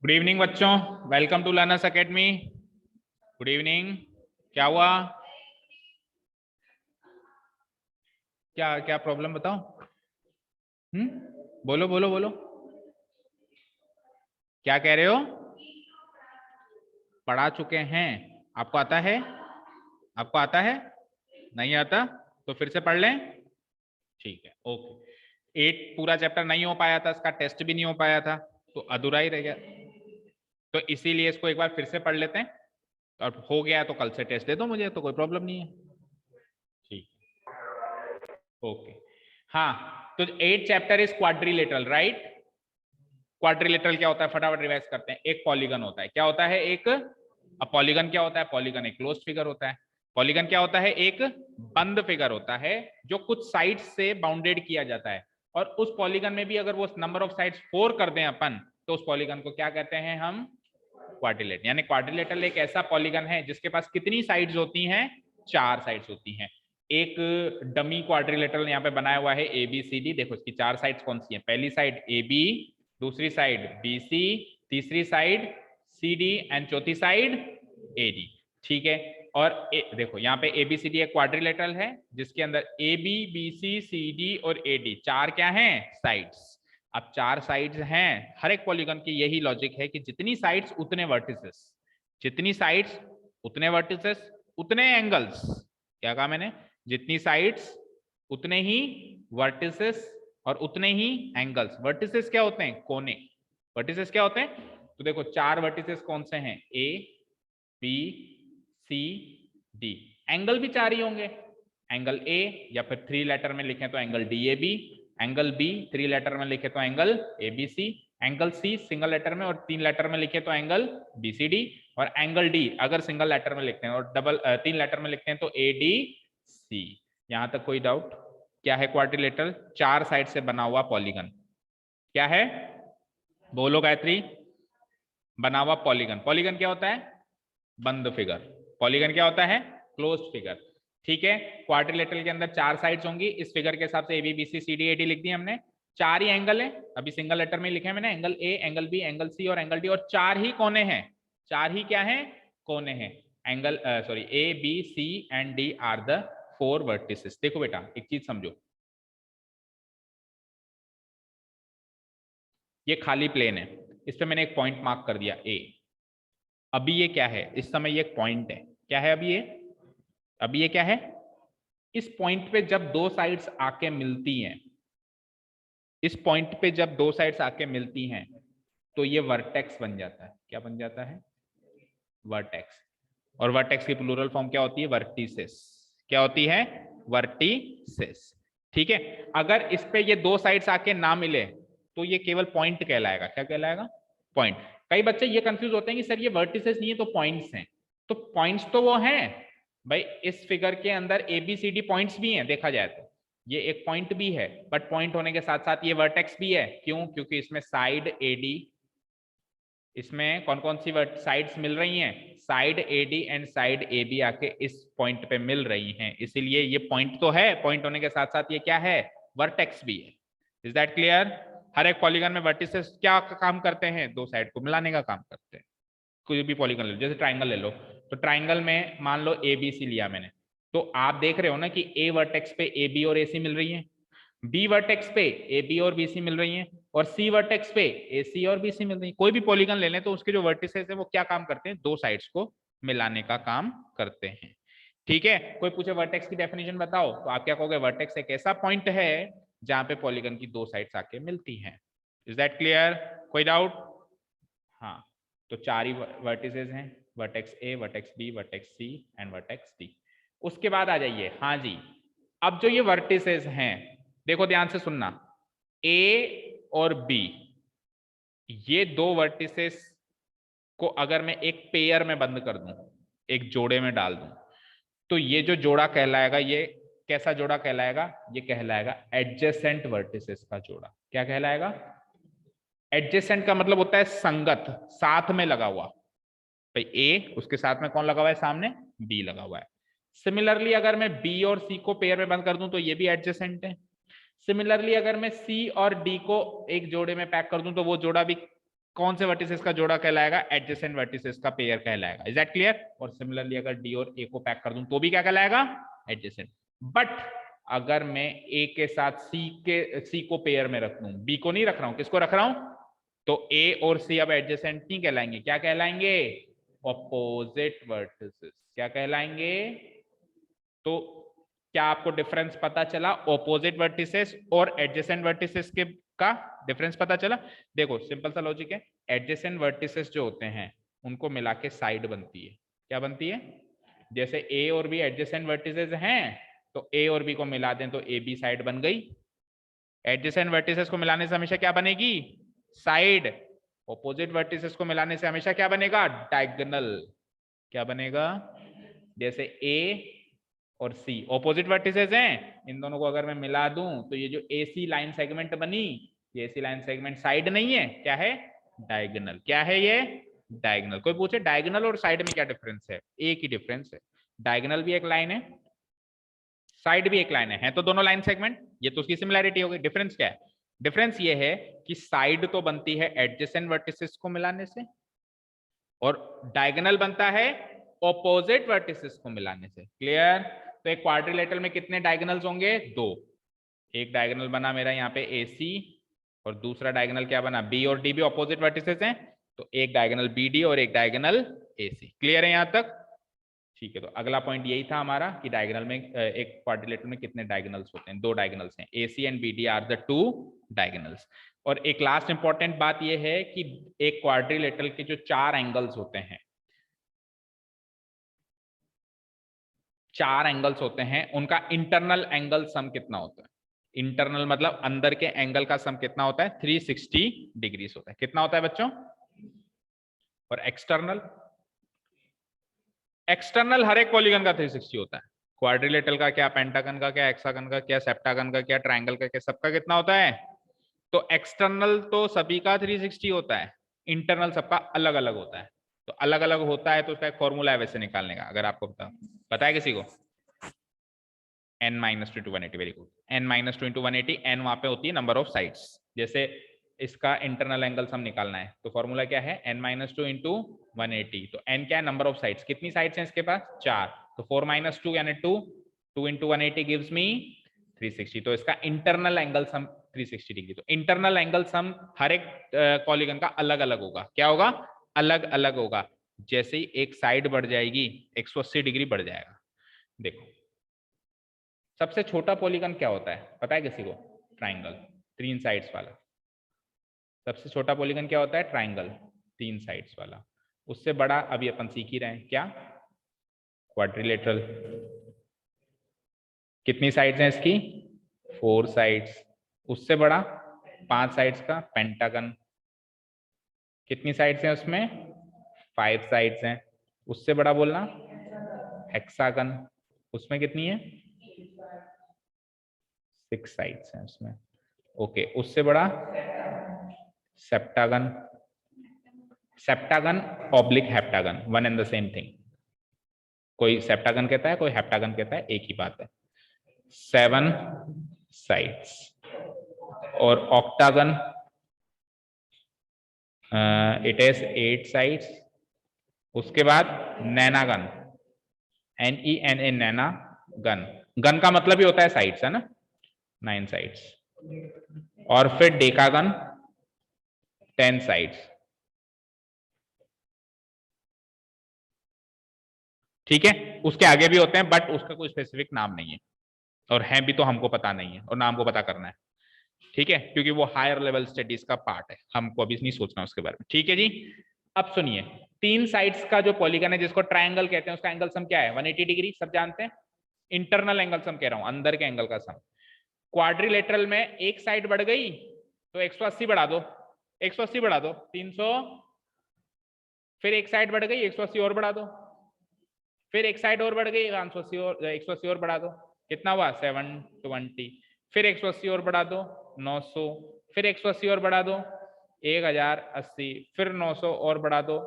Good evening बच्चों, welcome to learners academy. Good evening. क्या हुआ? क्या क्या प्रॉब्लम बताओ। बोलो बोलो बोलो। क्या कह रहे हो? पढ़ा चुके हैं? आपको आता है? आपको आता है? नहीं आता तो फिर से पढ़ लें। ठीक है, ओके। 8 पूरा चैप्टर नहीं हो पाया था, इसका टेस्ट भी नहीं हो पाया था, तो अधूरा ही रह गया। तो इसीलिए इसको एक बार फिर से पढ़ लेते हैं, और हो गया तो कल से टेस्ट दे दो मुझे, तो कोई प्रॉब्लम नहीं है। ठीक, ओके। हाँ, तो 8 chapter is quadrilateral, right? Quadrilateral क्या होता है, फटाफट रिवाइज करते हैं। एक पॉलीगन होता है, क्या होता है? एक पॉलीगन क्या होता है? पॉलीगन एक क्लोज्ड फिगर होता है। पॉलीगन क्या होता है? एक बंद फिगर होता है जो कुछ साइड्स से बाउंडेड किया जाता है। और उस पॉलीगन में भी अगर वो नंबर ऑफ साइड्स 4 कर दें अपन, तो उस पॉलीगन को क्या कहते हैं हम? क्वाड्रिलेट। यानी क्वाड्रिलेटरल एक ऐसा पॉलीगन है जिसके पास कितनी साइड्स होती हैं? 4 साइड्स होती हैं। एक डमी क्वाड्रिलेटरल यहाँ पे बनाया हुआ है ए बी सी डी। देखो इसकी 4 साइड्स कौन सी हैं? पहली साइड ए बी, दूसरी साइड बी सी, तीसरी साइड सी डी एंड चौथी साइड ए डी। ठीक है। और देखो यहाँ पे ए बी सी डी एक क्वाड्रिलेटरल है जिसके अंदर A B, B C, C D और ए डी 4 क्या हैं? साइड्स। अब 4 साइड्स हैं, हर एक पॉलीगन की यही लॉजिक है कि जितनी साइड्स उतने वर्टिसेस, जितनी साइड्स उतने वर्टिसेस, उतने एंगल्स। क्या कहा मैंने? जितनी साइड्स उतने ही वर्टिसेस और उतने ही एंगल्स। वर्टिसेस क्या होते हैं? कोने। वर्टिसेस क्या होते हैं? तो देखो 4 वर्टिसेस कौन से हैं? A B C D. Angle भी 4 ही होंगे। एंगल ए, या फिर 3 लेटर में लिखें तो angle D A B. Angle B 3 letter में लिखे तो angle A B C. Angle C single letter में और 3 लेटर में लिखे तो एंगल बी सी डी। और एंगल डी अगर सिंगल लेटर में लिखते हैं और 3 लेटर में लिखते हैं तो ए डी सी। यहां तक कोई डाउट? क्या है क्वाड्रिलेटरल? 4 साइड से बना हुआ पॉलीगन। क्या है? बोलो गायत्री। बना हुआ पॉलीगन। पॉलीगन क्या होता है? बंद फिगर। पॉलीगन क्या होता है? Closed figure. ठीक है। क्वाड्रिलेटरल के अंदर 4 साइड्स होंगी। इस फिगर के हिसाब से A B B C C D A D लिख दी हमने। 4 ही एंगल है, अभी सिंगल लेटर में लिखे हैं मैंने, angle A, angle B, angle C और एंगल डी। और 4 ही कोने हैं। 4 ही क्या है? कोने हैं। Angle sorry, A B C and D are the 4 vertices. देखो बेटा एक चीज समझो, ये खाली प्लेन है, इस पे मैंने एक पॉइंट मार्क कर दिया ए। अभी ये क्या है? इस समय ये एक पॉइंट है। क्या है अभी ये? अभी ये क्या है? इस पॉइंट पे जब दो साइड्स आके मिलती हैं, इस पॉइंट पे जब दो साइड्स आके मिलती हैं तो ये वर्टेक्स बन जाता है। क्या बन जाता है? वर्टेक्स। और वर्टेक्स की प्लूरल फॉर्म क्या होती है? वर्टिसेस। क्या होती है? वर्टिसेस। ठीक है। अगर इस पे ये दो साइड्स आके ना मिले तो ये केवल पॉइंट कहलाएगा। क्या कहलाएगा? पॉइंट। कई बच्चे ये कंफ्यूज होते हैं कि सर ये वर्टिसेस नहीं है तो पॉइंट्स हैं। तो पॉइंट्स तो वो हैं भाई, इस फिगर के अंदर A B C D points भी हैं, देखा जाए तो ये एक पॉइंट भी है, बट पॉइंट होने के साथ साथ ये वर्टेक्स भी है। क्यों? क्योंकि इसमें साइड ए डी, इसमें कौन कौन सी साइड्स मिल रही हैं? Side A D and side A B आके इस पॉइंट पे मिल रही हैं, इसीलिए ये पॉइंट तो है, पॉइंट होने के साथ साथ ये क्या है? वर्टेक्स भी है। Is that clear? हर एक पॉलीगन में वर्टिसेस क्या काम करते हैं? दो साइड को मिलाने का काम करते हैं। कोई भी पॉलीगन ले लो, जैसे ट्राइंगल ले लो, तो ट्राइंगल में मान लो ए बी सी लिया मैंने, तो आप देख रहे हो ना कि ए वर्टेक्स पे ए बी और ए सी मिल रही है, बी वर्टेक्स पे ए बी और बी सी मिल रही हैं, और सी वर्टेक्स पे ए सी और बी सी मिल रही है। कोई भी पॉलीगन ले लें तो उसके जो वर्टिसेस है वो क्या काम करते हैं? दो साइड्स को मिलाने का काम करते हैं। ठीक है। कोई पूछे वर्टेक्स की डेफिनेशन बताओ, तो आप क्या कहोगे? वर्टेक्स एक ऐसा पॉइंट है जहां पे पॉलीगन की दो साइड्स आके मिलती हैं। Is that clear? कोई डाउट? हाँ, तो 4 ही वर्टिसेस हैं, vertex A, vertex B, vertex C and vertex D. उसके बाद आ जाइए, हाँ जी, अब जो ये वर्टिसेस हैं, देखो ध्यान से सुनना, ए और बी, ये दो वर्टिसेस को अगर मैं एक पेयर में बंद कर दूं, एक जोड़े में डाल दूं, तो ये जो जोड़ा कहलाएगा, ये कैसा जोड़ा कहलाएगा? ये कहलाएगा एडजेसेंट वर्टिसेस का जोड़ा। क्या कहलाएगा? एडजेसेंट का मतलब होता है संगत, साथ में लगा हुआ। भाई ए, उसके साथ में कौन लगा हुआ है? सामने बी लगा हुआ है। सिमिलरली अगर मैं बी और सी को पेयर में बंद कर दूं तो ये भी एडजेसेंट है। सिमिलरली अगर मैं सी और डी को एक जोड़े में पैक कर दूं तो वो जोड़ा भी कौन से वर्टिसेस का जोड़ा कहलाएगा? एडजेसेंट वर्टिसेस का पेयर कहलाएगा। Is that clear? और सिमिलरली अगर डी और ए को पैक कर दूं तो भी क्या कहलाएगा? एडजेसेंट। बट अगर मैं ए के साथ सी को पेयर में रख दूं, बी को नहीं रख रहा हूं, किसको रख रहा हूं? तो ए और सी अब एडजेसेंट नहीं कहलाएंगे, क्या कहलाएंगे? Opposite vertices. क्या कहलाएंगे? तो क्या आपको डिफरेंस पता चला ऑपोजिट वर्टिसेस और एडजेसेंट वर्टिसेस के का डिफरेंस पता चला? देखो सिंपल सा लॉजिक है, एडजेसेंट वर्टिसेस जो होते हैं उनको मिला के साइड बनती है। क्या बनती है? जैसे ए और बी एडजेसेंट वर्टिसेस हैं तो ए और बी को मिला दें तो ए बी साइड बन गई। एडजेसेंट वर्टिसेस को मिलाने से हमेशा क्या बनेगी? साइड। ऑपोजिट वर्टिसेस को मिलाने से हमेशा क्या बनेगा? डायगोनल। क्या बनेगा? जैसे ए और सी ऑपोजिट वर्टिसेस हैं, इन दोनों को अगर मैं मिला दूं तो ये जो एसी लाइन सेगमेंट बनी, ये एसी लाइन सेगमेंट साइड नहीं है, क्या है? डायगोनल। क्या है ये? डायगोनल। कोई पूछे डायगोनल और साइड में क्या डिफरेंस है? एक ही डिफरेंस है, डायगोनल भी एक लाइन है, साइड भी एक लाइन है तो दोनों लाइन सेगमेंट, ये तो उसकी सिमिलैरिटी हो गई। डिफरेंस क्या है? डिफरेंस ये है कि साइड तो बनती है एडजेसेंट वर्टिसेस को मिलाने से और डायगोनल बनता है ऑपोजिट वर्टिसेस को मिलाने से। क्लियर? तो एक क्वाड्रिलेटरल में कितने डायगोनल्स होंगे? 2। एक डायगोनल बना मेरा यहाँ पे AC और दूसरा डायगोनल क्या बना? B और D भी ऑपोजिट वर्टिसेस हैं, तो एक डायगोनल BD और एक डायगोनल AC। क्लियर है यहाँ तक? ठीक है, तो अगला पॉइंट यही था हमारा कि डायगोनल में एक क्वाड्रिलेटरल में कितने डायगोनल्स होते हैं? 2 डायगोनल्स हैं, AC and BD are the 2 diagonals. और एक लास्ट इंपॉर्टेंट बात यह है कि एक क्वाड्रिलेटरल के जो 4 एंगल्स होते हैं, 4 एंगल्स होते हैं, उनका इंटरनल एंगल सम कितना होता है? इंटरनल मतलब अंदर के एंगल का सम कितना होता है? 360 डिग्रीज होता है। कितना होता है बच्चों? और एक्सटर्नल? एक्सटर्नल हर एक पॉलीगन का 360 होता है। क्वाड्रिलेटरल का क्या, पेंटागन का क्या, हेक्सागन का क्या, सेप्टागन का क्या, ट्रायंगल का क्या, सबका कितना होता है? तो एक्सटर्नल तो सभी का 360 होता है, इंटरनल सबका अलग अलग होता है। तो अलग अलग होता है तो उसका एक फॉर्मूला है वैसे निकालने का, अगर आपको पता है किसी को? n minus two 180। Very good. n minus two into 180, n वहां पे होती है नंबर ऑफ साइड्स। जैसे इसका इंटरनल एंगल सम निकालना है तो फॉर्मूला क्या है? n minus two into 180। तो n क्या है? Number of sides. कितनी साइड्स हैं इसके पास? 4। तो 4 माइनस 2 यानी 2, 2 इंटू 180 गिव्स मी 360। तो इसका इंटरनल एंगल सम 360 डिग्री। तो इंटरनल एंगल सम हर एक पॉलीगन का अलग अलग होगा। क्या होगा? अलग अलग होगा। जैसे ही एक साइड बढ़ जाएगी 180 डिग्री बढ़ जाएगा। देखो सबसे छोटा पॉलीगन क्या होता है पता है किसी को? ट्राइंगल, 3 साइड्स वाला। सबसे छोटा पॉलीगन क्या होता है? ट्राइंगल, 3 साइड्स वाला। उससे बड़ा अभी अपन सीख ही रहे हैं, क्या? क्वाड्रिलेटरल। कितनी साइड्स हैं इसकी? 4 साइड्स। उससे बड़ा 5 साइड्स का पेंटागन। कितनी साइड्स हैं उसमें? 5 साइड्स हैं। उससे बड़ा बोलना हेक्सागन। उसमें कितनी है? 6 साइड्स हैं उसमें। ओके, उससे बड़ा septagon. Septagon oblique heptagon, one and the same thing. कोई सेप्टागन कहता है, कोई हेप्टागन कहता है, एक ही बात है। 7 साइड्स। और ऑक्टागन, इट इज 8 साइड्स। उसके बाद नैनागन, NENA, नैना गन। गन का मतलब ही होता है साइड्स, है ना? 9 साइड्स। और फिर डेकागन, 10 साइड्स। ठीक है, उसके आगे भी होते हैं बट उसका कोई स्पेसिफिक नाम नहीं है, और है भी तो हमको पता नहीं है, और नाम को पता करना है। ठीक है, क्योंकि वो हायर लेवल स्टडीज का पार्ट है, हमको अभी नहीं सोचना उसके बारे में। ठीक है जी। अब सुनिए, 3 साइड्स का जो पॉलीगन है जिसको ट्रायंगल कहते हैं, उसका एंगल सम क्या है? 180 डिग्री, सब जानते हैं। इंटरनल एंगल सम कह रहा हूं, अंदर के एंगल का सम। क्वाड्रिलेटरल में एक साइड बढ़ गई तो 180 बढ़ा दो, 180 बढ़ा दो 300, फिर एक साइड बढ़ गई 180 और बढ़ा दो, फिर एक साइड और बढ़ गई 180 और 180 और बढ़ा दो, कितना हुआ? 720। फिर 180 और बढ़ा दो 900, फिर 180 और बढ़ा दो 1080, फिर 900 और बढ़ा दो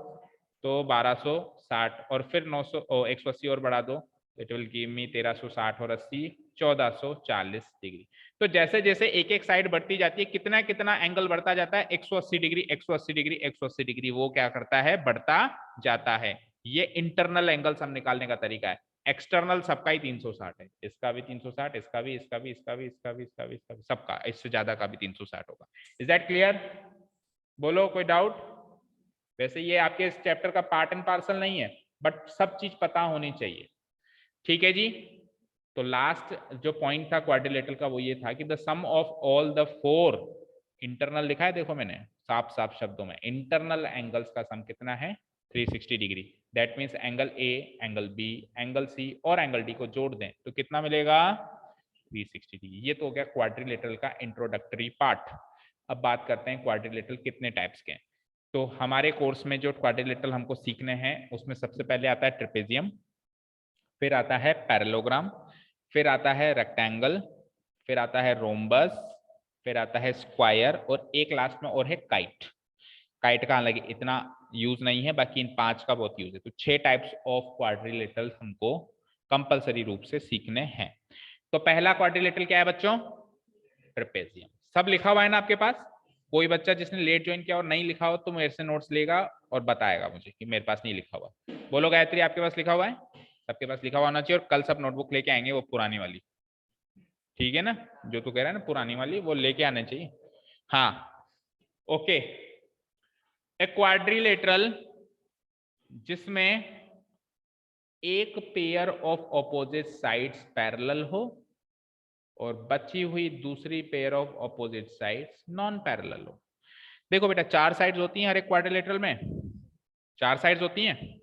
तो 1260, और फिर 900 180 और बढ़ा दो इट विल गिव मी 1360 और 80 1440 डिग्री। तो जैसे जैसे एक एक साइड बढ़ती जाती है, कितना कितना एंगल बढ़ता जाता है, 180 डिग्री 180 डिग्री 180 डिग्री, वो क्या करता है, बढ़ता जाता है। ये इंटरनल एंगल्स हम निकालने का तरीका है। एक्सटर्नल सबका ही 360 है, इसका भी 360, इसका भी, इसका भी, इसका भी, इसका भी, इसका भी, इसका भी, सबका, इससे ज्यादा का भी 360 होगा। Is that clear? बोलो, कोई डाउट? वैसे ये आपके इस चैप्टर का पार्ट एंड पार्सल नहीं है, बट सब चीज पता होनी चाहिए। ठीक है जी। तो लास्ट जो पॉइंट था क्वाड्रिलेटरल का वो ये था कि the sum of all the 4 internal लिखा है, देखो मैंने साफ साफ शब्दों में, इंटरनल एंगल्स का सम कितना है, 360 डिग्री। That means angle A, angle B, angle C और एंगल डी को जोड़ दें तो कितना मिलेगा, 360 डिग्री। ये तो हो गया क्वाड्रिलेटरल का इंट्रोडक्टरी पार्ट। अब बात करते हैं क्वाड्रिलेटरल कितने टाइप्स के हैं। तो हमारे कोर्स में जो क्वाड्रिलेटरल हमको सीखने हैं उसमें सबसे पहले आता है ट्रेपेजियम, फिर आता है पैरेललोग्राम, फिर आता है रेक्टेंगल, फिर आता है रोम्बस, फिर आता है स्क्वायर और एक लास्ट में और है काइट। काइट का हालांकि इतना यूज नहीं है, बाकी इन 5 का बहुत यूज है। तो 6 टाइप्स ऑफ क्वाड्रिलेटरल हमको कंपलसरी रूप से सीखने हैं। तो पहला क्वाड्रिलेटरल क्या है बच्चों, ट्रेपेजियम। सब लिखा हुआ है ना आपके पास? कोई बच्चा जिसने लेट ज्वाइन किया और नहीं लिखा हो तो मेरे से नोट्स लेगा और बताएगा मुझे कि मेरे पास नहीं लिखा हुआ। बोलो गायत्री, आपके पास लिखा हुआ है? सबके पास लिखा हुआ होना चाहिए। और कल सब नोटबुक लेके आएंगे, वो पुरानी वाली, ठीक है ना? जो तू कह रहा है ना पुरानी वाली, वो लेके आने चाहिए। हाँ, ओके। ए क्वाड्रिलेटरल जिसमें एक pair of opposite sides parallel हो और बची हुई दूसरी pair of opposite sides non parallel हो। देखो बेटा, 4 साइड्स होती हैं हर एक क्वाड्रिलेटरल में, 4 साइड्स होती हैं।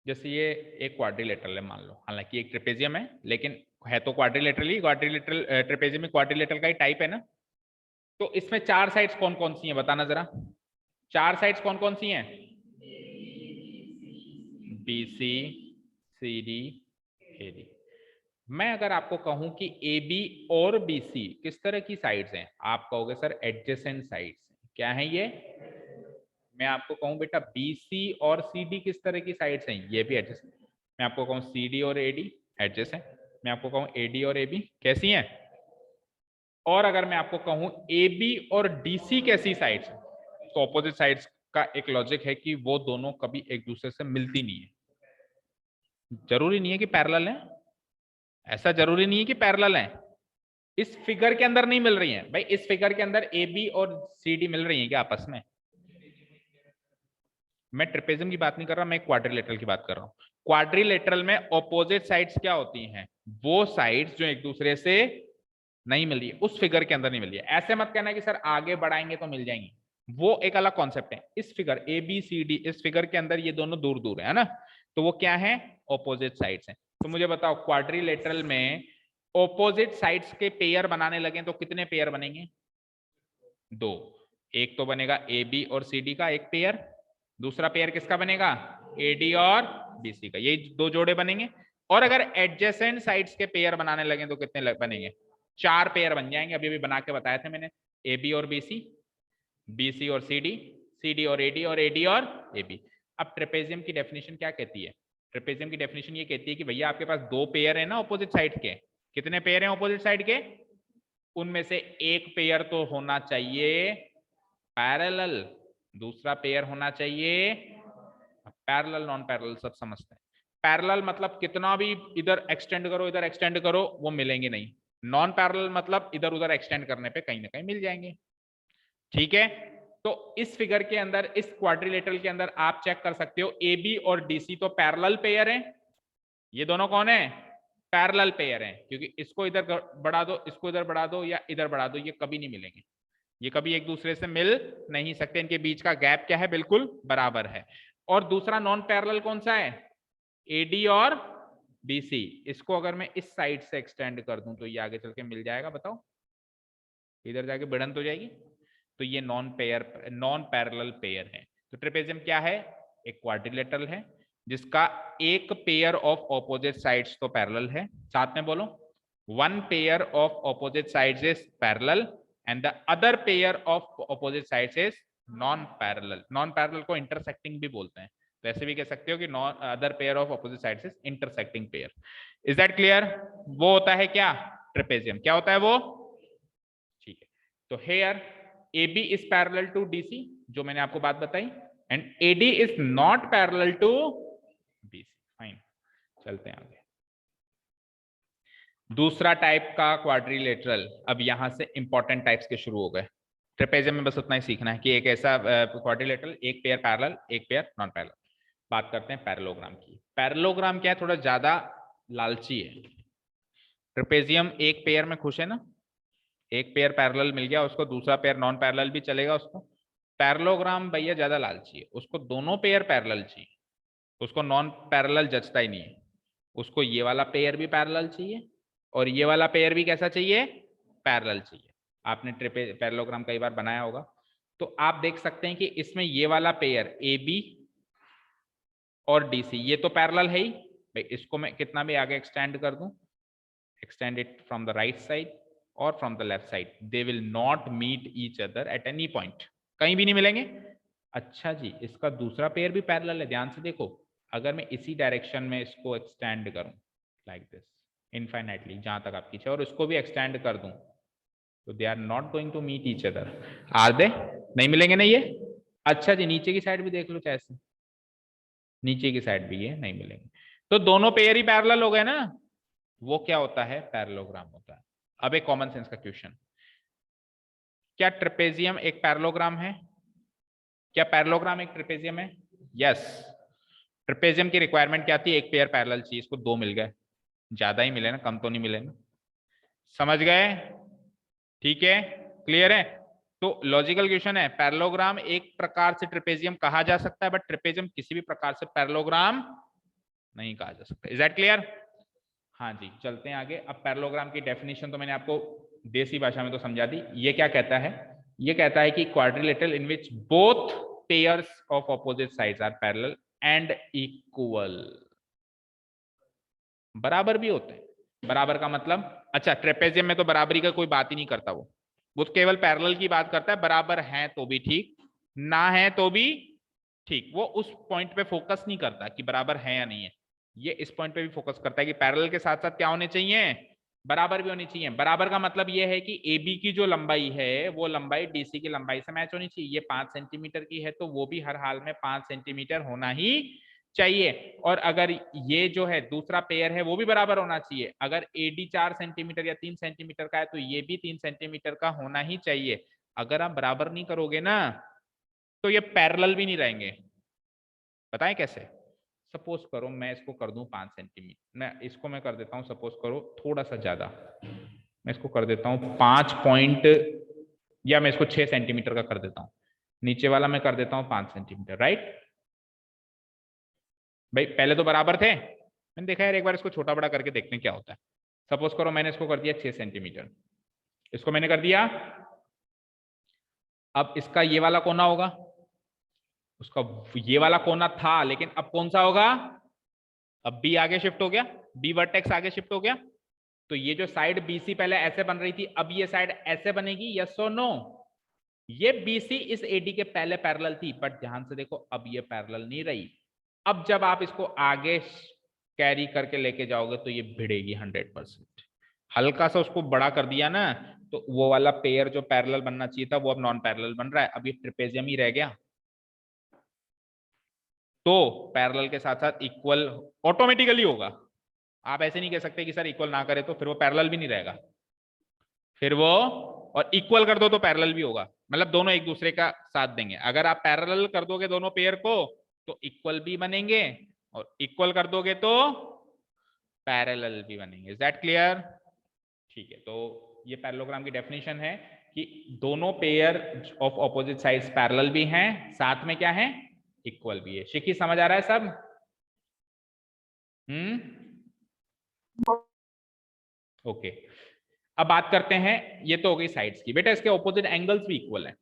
जैसे ये एक क्वाड्रिलेटरल है मान लो, हालांकि एक ट्रेपेजियम है लेकिन है तो क्वाड्रिलेटरल ही। क्वाड्रिलेटरल ट्रेपेजियम में क्वाड्रिलेटरल का ही टाइप है ना। तो इसमें 4 साइड्स कौन कौन सी हैं बताना जरा। 4 साइड्स कौन कौन सी हैं? BC, CD, AD। मैं अगर आपको कहूं कि AB और BC किस तरह की साइड्स हैं, आप कहोगे सर एडजेसेंट साइड्स। क्या है ये? मैं आपको कहूं बेटा BC और CD किस तरह की साइड्स हैं, ये भी एडजेसेंट। मैं आपको कहूं CD और AD एडजेसेंट। मैं आपको कहूं AD और AB कैसी हैं। और अगर मैं आपको कहूं AB और DC कैसी साइड्स, तो ऑपोजिट साइड्स का एक लॉजिक है कि वो दोनों कभी एक दूसरे से मिलती नहीं है। जरूरी नहीं है कि पैरेलल है, ऐसा जरूरी नहीं है कि पैरेलल है। इस फिगर के अंदर नहीं मिल रही है भाई, इस फिगर के अंदर AB और CD मिल रही है क्या आपस में? मैं ट्रेपेजियम की बात नहीं कर रहा, मैं क्वाड्रिलेटरल की बात कर रहा हूं। क्वाड्रिलेटरल में ऑपोजिट साइड्स क्या होती हैं, वो साइड्स जो एक दूसरे से नहीं मिल रही है, उस फिगर के अंदर नहीं मिल रही है। ऐसे मत कहना कि सर आगे बढ़ाएंगे तो मिल जाएंगी, वो एक अलग कॉन्सेप्ट है। इस फिगर ABCD, इस फिगर के अंदर ये दोनों दूर दूर है ना, तो वो क्या है, ऑपोजिट साइड्स हैं। तो मुझे बताओ क्वाड्रिलेटरल में ऑपोजिट साइड्स के पेयर बनाने लगे तो कितने पेयर बनेंगे? 2। एक तो बनेगा AB और CD का एक पेयर, दूसरा पेयर किसका बनेगा, AD और BC का, यही 2 जोड़े बनेंगे। और अगर एडजेसेंट साइड्स के पेयर बनाने लगे तो कितने बनेंगे? 4 पेयर बन जाएंगे। अभी अभी बना के बताया था मैंने, AB और BC, BC और CD, CD और AD, और AD और AB। अब ट्रेपेजियम की डेफिनेशन क्या कहती है? ट्रेपेजियम की डेफिनेशन ये कहती है कि भैया आपके पास 2 पेयर है ना ऑपोजिट साइड के। कितने पेयर हैं ऑपोजिट साइड के? उनमें से एक पेयर तो होना चाहिए पैरेलल, दूसरा पेयर होना चाहिए पैरेलल। नॉन पैरेलल सब समझते हैं। पैरेलल मतलब कितना भी इधर एक्सटेंड करो इधर एक्सटेंड करो वो मिलेंगे नहीं। नॉन पैरेलल मतलब इधर उधर एक्सटेंड करने पे कहीं ना कहीं मिल जाएंगे। ठीक है, तो इस फिगर के अंदर, इस क्वाड्रिलेटरल के अंदर आप चेक कर सकते हो AB और DC तो पैरेलल पेयर हैं। ये दोनों कौन है, पैरेलल पेयर हैं, क्योंकि इसको इधर बढ़ा दो, इसको इधर बढ़ा दो या इधर बढ़ा दो, ये कभी नहीं मिलेंगे, ये कभी एक दूसरे से मिल नहीं सकते। इनके बीच का गैप क्या है, बिल्कुल बराबर है। और दूसरा नॉन पैरेलल कौन सा है, AD और BC। इसको अगर मैं इस साइड से एक्सटेंड कर दूं तो ये आगे चल के मिल जाएगा, बताओ इधर जाके भिड़ंत हो जाएगी। तो ये नॉन पैरेलल पेयर है। तो ट्रेपेजियम क्या है, एक क्वाड्रिलेटरल है जिसका एक पेयर ऑफ ऑपोजिट साइड्स तो पैरेलल है। साथ में बोलो, one pair of opposite sides is parallel and the other pair of opposite sides is non parallel. Non parallel को इंटरसेक्टिंग भी बोलते हैं। तो ऐसे भी कह सकते हो कि none other pair of opposite sides is intersecting pair. Is that clear? वो होता है क्या? ट्रेपेजियम। क्या होता है वो? ठीक है, तो here AB is parallel to DC, जो मैंने आपको बात बताई, and AD is not parallel to BC। Fine, चलते हैं आगे। दूसरा टाइप का क्वाड्रिलेटरल। अब यहां से इंपॉर्टेंट टाइप्स के शुरू हो गए। ट्रेपेजियम में बस उतना ही सीखना है कि एक ऐसा क्वाड्रिलेटरल, एक पेयर पैरेलल, एक पेयर नॉन पैरेलल। बात करते हैं पैरेललोग्राम की। पैरेललोग्राम क्या है? थोड़ा ज्यादा लालची है। ट्रेपेजियम एक पेयर में खुश है ना, एक पेयर पैरेलल मिल गया उसको, दूसरा पेयर नॉन पैरेलल भी चलेगा उसको। पैरेललोग्राम भैया ज्यादा लालची है, उसको दोनों पेयर पैरेलल चाहिए, उसको नॉन पैरेलल जचता ही नहीं है। उसको ये वाला पेयर भी पैरेलल चाहिए और ये वाला पेयर भी कैसा चाहिए? पैरेलल चाहिए। आपने पैरेललोग्राम कई बार बनाया होगा, तो आप देख सकते हैं कि इसमें ये वाला पेयर AB और DC ये तो पैरेलल है ही भाई। इसको मैं कितना भी आगे एक्सटेंड कर दूं, extend it from the right side or from the left side, they will not meet each other at any point, कहीं भी नहीं मिलेंगे। अच्छा जी, इसका दूसरा पेयर भी पैरेलल है, ध्यान से देखो। अगर मैं इसी डायरेक्शन में इसको एक्सटेंड करूं लाइक दिस इनफाइनाइटली, जहां तक आपकी इच्छा, और इसको भी एक्सटेंड कर दूं, तो they are not going to meet each other. Are they? नहीं मिलेंगे ना ये। अच्छा जी, नीचे की साइड भी देख लो चाहे से, नीचे की साइड भी ये नहीं मिलेंगे। तो दोनों पेयर ही पैरेलल हो गए ना, वो क्या होता है? पैरेललोग्राम होता है। अब एक कॉमन सेंस का क्वेश्चन, क्या ट्रेपेजियम एक पैरेललोग्राम है? क्या पैरेललोग्राम एक ट्रेपेजियम है? यस। ट्रेपेजियम की रिक्वायरमेंट क्या थी? एक पेयर पैरेलल चाहिए, इसको दो मिल गए, ज्यादा ही मिले ना, कम तो नहीं मिले ना। समझ गए? ठीक है, क्लियर है? तो लॉजिकल क्वेश्चन है, पैरेललोग्राम एक प्रकार से ट्रेपेजियम कहा जा सकता है, बट ट्रेपेजियम किसी भी प्रकार से पैरेललोग्राम नहीं कहा जा सकता। Is that clear? हाँ जी, चलते हैं आगे। अब पैरेललोग्राम की डेफिनेशन तो मैंने आपको देसी भाषा में तो समझा दी। ये क्या कहता है? ये कहता है कि quadrilateral in which both pairs of opposite sides are parallel and equal. बराबर भी होते हैं। बराबर का मतलब, अच्छा ट्रेपेजियम में तो बराबरी का कोई बात ही नहीं करता, वो तो केवल पैरेलल की बात करता है। बराबर है तो भी ठीक, ना है तो भी ठीक, वो उस पॉइंट पे फोकस नहीं करता कि बराबर है या नहीं है। ये इस पॉइंट पे भी फोकस करता है कि पैरेलल के साथ साथ क्या होने चाहिए? बराबर भी होनी चाहिए। बराबर का मतलब ये है कि AB की जो लंबाई है वो लंबाई DC की लंबाई से मैच होनी चाहिए। ये 5 सेंटीमीटर की है तो वो भी हर हाल में 5 सेंटीमीटर होना ही चाहिए। और अगर ये जो है दूसरा पेयर है वो भी बराबर होना चाहिए। अगर AD 4 सेंटीमीटर या 3 सेंटीमीटर का है तो ये भी 3 सेंटीमीटर का होना ही चाहिए। अगर आप बराबर नहीं करोगे ना तो ये पैरेलल भी नहीं रहेंगे। बताएं कैसे? सपोज करो मैं इसको कर दूं 5 सेंटीमीटर, मैं इसको मैं कर देता हूं, सपोज करो थोड़ा सा ज्यादा, मैं इसको कर देता हूं 5 पॉइंट, या मैं इसको 6 सेंटीमीटर का कर देता हूं। नीचे वाला मैं कर देता हूं 5 सेंटीमीटर, राइट? भाई पहले तो बराबर थे, मैंने देखा यार एक बार इसको छोटा बड़ा करके देखते हैं क्या होता है। सपोज करो मैंने इसको कर दिया 6 सेंटीमीटर, इसको मैंने कर दिया। अब इसका ये वाला कोना होगा, उसका ये वाला कोना था, लेकिन अब कौन सा होगा? अब B आगे शिफ्ट हो गया, B वर्टेक्स आगे शिफ्ट हो गया। तो ये जो साइड BC पहले ऐसे बन रही थी, अब ये साइड ऐसे बनेगी, यस और नो? ये BC इस AD के पहले पैरेलल थी, बट ध्यान से देखो अब ये पैरेलल नहीं रही। अब जब आप इसको आगे कैरी करके लेके जाओगे तो ये भिड़ेगी 100%। हल्का सा उसको बड़ा कर दिया ना, तो वो वाला पेयर जो पैरेलल बनना चाहिए था वो अब नॉन पैरेलल बन रहा है। अब ये ट्रेपेजियम ही रह गया। तो पैरेलल के साथ साथ इक्वल ऑटोमेटिकली होगा। आप ऐसे नहीं कह सकते कि सर इक्वल ना करे तो फिर वो पैरेलल भी नहीं रहेगा। फिर वो, और इक्वल कर दो तो पैरेलल भी होगा, मतलब दोनों एक दूसरे का साथ देंगे। अगर आप पैरेलल कर दोगे दोनों पेयर को तो इक्वल भी बनेंगे, और इक्वल कर दोगे तो पैरेलल भी बनेंगे। Is that clear? ठीक है, तो ये पैरेललोग्राम की डेफिनेशन है कि दोनों pair of opposite sides parallel भी हैं, साथ में क्या है? इक्वल भी है। शिकी समझ आ रहा है सब? ओके। अब बात करते हैं, ये तो हो गई साइड्स की। बेटा इसके ऑपोजिट एंगल्स भी इक्वल हैं।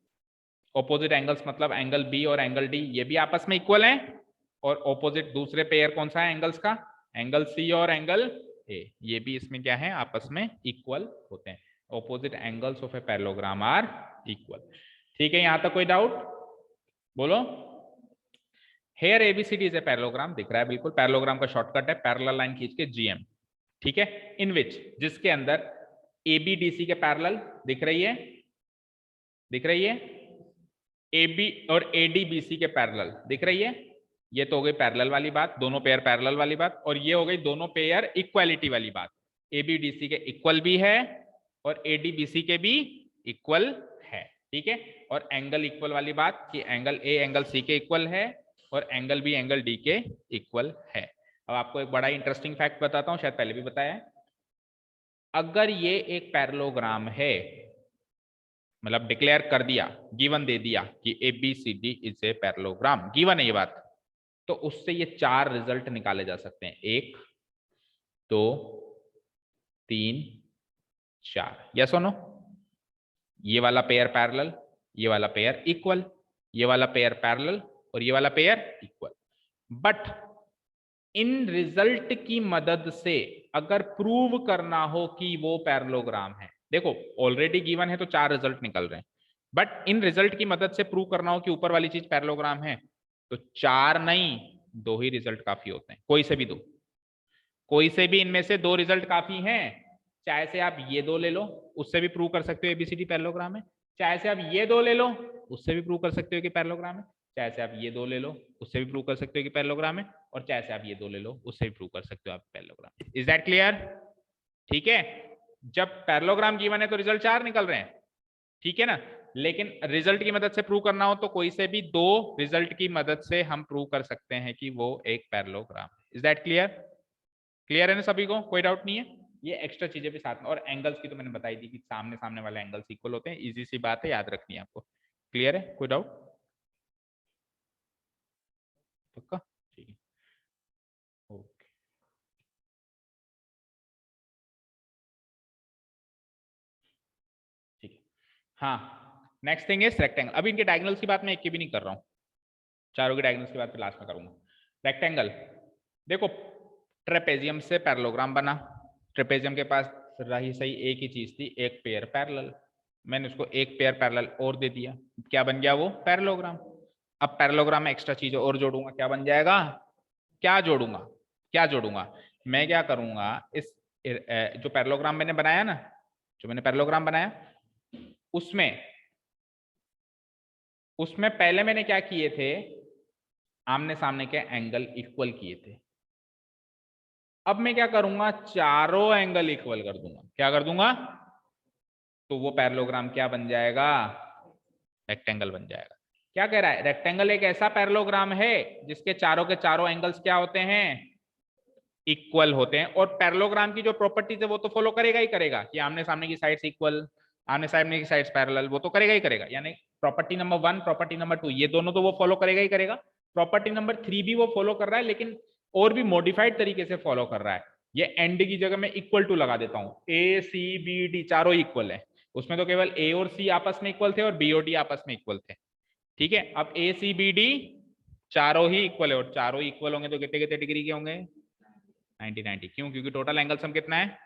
ऑपोजिट एंगल्स मतलब एंगल B और एंगल D ये भी आपस में इक्वल हैं। और ऑपोजिट दूसरे पेयर कौन सा है एंगल्स का? एंगल C और एंगल A, ये भी इसमें क्या है? आपस में इक्वल होते हैं। Opposite angles of a parallelogram are equal. ठीक है, यहां तक कोई डाउट? बोलो। Here ABCD is a parallelogram, दिख रहा है बिल्कुल, पैरेललोग्राम का शॉर्टकट है पैरेलल लाइन खींच के जीएम, ठीक है। इन विच, जिसके अंदर एबीडीसी के पैरेलल दिख रही है, दिख रही है, AB और ADBC के पैरेलल दिख रही है। ये तो हो गई पैरेलल वाली बात, दोनों पेयर पैरेलल वाली बात, और ये हो गई दोनों पेयर इक्वालिटी वाली बात। ABDC के इक्वल भी है और ADBC के भी इक्वल है, ठीक है। और एंगल इक्वल वाली बात कि एंगल A एंगल C के इक्वल है और एंगल B एंगल D के इक्वल है। अब आपको एक बड़ा इंटरेस्टिंग फैक्ट बताता हूं, शायद पहले भी बताया है। अगर ये एक पैरेललोग्राम है, मतलब डिक्लेयर कर दिया, गिवन दे दिया कि ABCD is a parallelogram, given है ये बात, तो उससे ये 4 रिजल्ट निकाले जा सकते हैं, 1 2 3 4, यस और नो। ये वाला पेयर पैरेलल, ये वाला पेयर इक्वल, ये वाला पेयर पैरेलल और ये वाला pair equal. But in result की मदद से अगर प्रूव करना हो कि वो पैरेललोग्राम है, देखो ऑलरेडी गिवन है तो 4 रिजल्ट निकल रहे हैं, बट इन रिजल्ट की मदद से प्रूव करना हो कि ऊपर वाली चीज पैरेललोग्राम है, तो 4 नहीं 2 ही रिजल्ट काफी होते हैं, कोई से भी 2, कोई से भी इनमें से 2 रिजल्ट काफी हैं। चाहे से आप ये 2 ले लो, उससे भी प्रूव कर सकते हो एबीसीडी पैरेललोग्राम है, चाहे से आप ये 2 ले लो, उससे भी प्रूव कर सकते हो कि पैरेललोग्राम है, चाहे से आप ये 2 ले लो, उससे भी प्रूव कर सकते हो कि पैरेललोग्राम है, और चाहे से आप ये 2 ले लो, उससे भी प्रूव कर सकते हो आप पैरेललोग्राम। Is that clear? ठीक है। जब पैरेललोग्राम गिवन है तो रिजल्ट 4 निकल रहे हैं, ठीक है ना। लेकिन रिजल्ट की मदद से प्रूव करना हो तो कोई से भी 2 रिजल्ट की मदद से हम प्रूव कर सकते हैं कि वो एक parallelogram. Is that clear? Clear है ना सभी को, कोई डाउट नहीं है। ये एक्स्ट्रा चीजें भी साथ में, और एंगल्स की तो मैंने बताई थी कि सामने सामने वाले एंगल्स इक्वल होते हैं, इजी सी बात है, याद रखनी है आपको। क्लियर है, कोई डाउट? पक्का? ठीक है, ओके, ठीक है। हाँ, नेक्स्ट थिंग इज रेक्टेंगल। अभी इनके डायगोनल्स की बात मैं एक की भी नहीं कर रहा हूँ, चारों के डायगोनल्स की बात फिर लास्ट में करूंगा। रेक्टेंगल, देखो ट्रेपेजियम से पैरेललोग्राम बना, ट्रेपेजियम के पास रही सही एक ही चीज थी, एक पेयर पैरेलल, मैंने उसको एक पेयर पैरेलल और दे दिया, क्या बन गया वो? पैरेललोग्राम। अब पैरेललोग्राम में एक्स्ट्रा चीज और जोड़ूंगा, क्या बन जाएगा? क्या जोड़ूंगा? क्या जोड़ूंगा? मैं क्या करूंगा, इस जो पैरेललोग्राम मैंने बनाया ना, जो मैंने पैरेललोग्राम बनाया, उसमें उसमें पहले मैंने क्या किए थे, आमने सामने के एंगल इक्वल किए थे। अब मैं क्या करूंगा, चारों एंगल इक्वल कर दूंगा। क्या कर दूंगा? तो वो पैरेललोग्राम क्या बन जाएगा? रेक्टेंगल बन जाएगा। क्या कह रहा है? रेक्टेंगल एक ऐसा पैरेललोग्राम है जिसके चारों के चारों एंगल्स क्या होते हैं? इक्वल होते हैं। और पैरेललोग्राम की जो प्रॉपर्टीज है वो तो फॉलो करेगा ही करेगा कि आमने सामने की साइड्स इक्वल, आमने सामने की साइड्स पैरेलल, वो तो करेगा ही करेगा। यानी प्रॉपर्टी नंबर 1, प्रॉपर्टी नंबर 2, ये दोनों तो वो फॉलो करेगा ही करेगा। प्रॉपर्टी नंबर 3 भी वो फॉलो कर रहा है, लेकिन और भी मॉडिफाइड तरीके से फॉलो कर रहा है। ये एंड की जगह मैं इक्वल टू लगा देता हूं, ए सी बी डी चारों इक्वल है, उसमें तो केवल ए और सी आपस में इक्वल थे और बी और डी आपस में इक्वल थे, ठीक है। अब ए सी बी डी चारों ही इक्वल है, और चारों इक्वल होंगे तो कितने कितने डिग्री के होंगे? 90 90। क्यों? क्योंकि टोटल एंगल सम कितना है?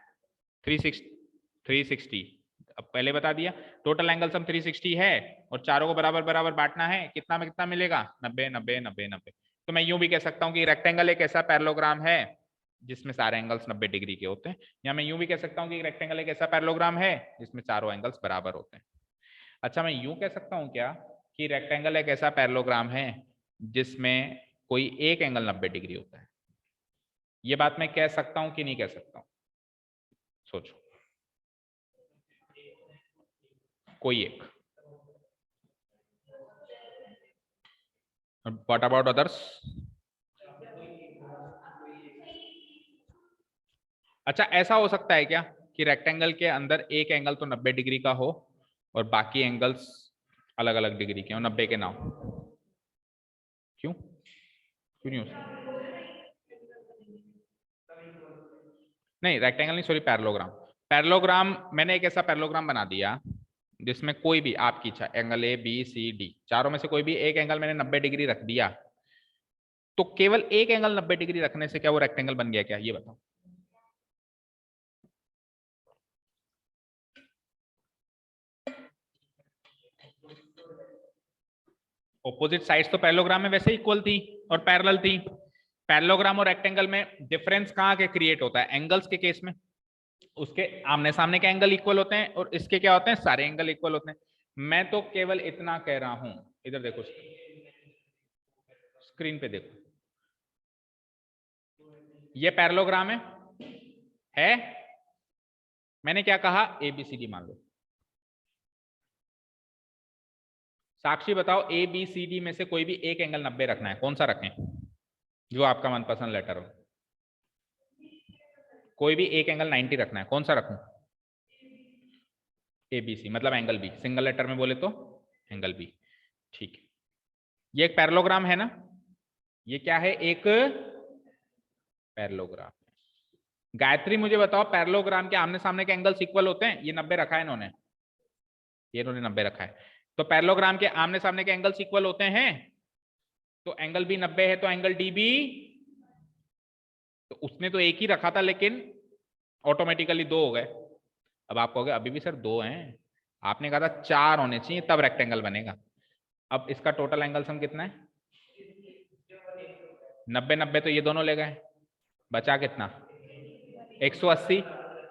360। अब पहले बता दिया, टोटल एंगल सम 360 है, और चारों को बराबर बराबर बांटना है, कितना में कितना मिलेगा? 90 90 90 90। तो मैं यूं भी कह सकता हूं कि रेक्टेंगल एक ऐसा पैरेललोग्राम है जिसमें सारे एंगल्स 90 डिग्री के होते हैं, या मैं यूं भी कह सकता हूं कि रेक्टेंगल एक ऐसा पैरेललोग्राम है जिसमें चारों एंगल्स बराबर होते हैं। अच्छा, मैं यूं कह सकता हूं क्या कि रेक्टेंगल एक ऐसा पैरेललोग्राम है जिसमें कोई एक एंगल 90 डिग्री होता है? ये बात मैं कह सकता हूं कि नहीं कह सकता हूं? सोचो, कोई एक। What about others? अच्छा, ऐसा हो सकता है क्या कि रेक्टेंगल के अंदर एक एंगल तो 90 डिग्री का हो और बाकी एंगल्स अलग अलग डिग्री के हो, 90 के ना हो? क्यों? क्यों नहीं हो सकता? नहीं, रेक्टेंगल नहीं, सॉरी, पैरेललोग्राम। पैरेललोग्राम, मैंने एक ऐसा पैरेललोग्राम बना दिया जिसमें कोई भी आपकी इच्छा, angle A B C D, चारों में से कोई भी एक एंगल मैंने 90 डिग्री रख दिया, तो केवल एक एंगल 90 डिग्री रखने से क्या वो रेक्टेंगल बन गया क्या? ये बताओ। ऑपोजिट साइड्स तो पैरेललोग्राम में वैसे इक्वल थी और पैरेलल थी। पैरेललोग्राम और रेक्टेंगल में डिफरेंस कहाँ के क्रिएट होता है? एंगल्स के केस में उसके आमने सामने के एंगल इक्वल होते हैं और इसके क्या होते हैं? सारे एंगल इक्वल होते हैं। मैं तो केवल इतना कह रहा हूं, इधर देखो, स्क्रीन पे देखो, ये पैरेललोग्राम है? मैंने क्या कहा? एबीसीडी मान लो। साक्षी बताओ, एबीसीडी में से कोई भी एक एंगल 90 रखना है, कौन सा रखें जो आपका मनपसंद लेटर हो? कोई भी एक एंगल 90 रखना है, कौन सा रखूं? एबीसी मतलब एंगल बी, सिंगल लेटर में बोले तो एंगल बी। ठीक है, ये एक पैरेललोग्राम है ना? ये क्या है? एक पैरेललोग्राम। गायत्री मुझे बताओ, पैरेललोग्राम के आमने सामने के एंगल्स इक्वल होते हैं? ये 90 रखा है इन्होंने, ये इन्होंने 90 रखा है, तो पैरेललोग्राम के आमने सामने के एंगल्स इक्वल होते हैं। तो एंगल बी 90 है, तो एंगल डी भी, तो उसने तो एक ही रखा था लेकिन ऑटोमेटिकली दो हो गए। अब आप कहोगे अभी भी सर दो हैं, आपने कहा था 4 होने चाहिए तब रेक्टेंगल बनेगा। अब इसका टोटल एंगल सम कितना है? 90 90 तो ये दोनों ले गए, बचा कितना? 180।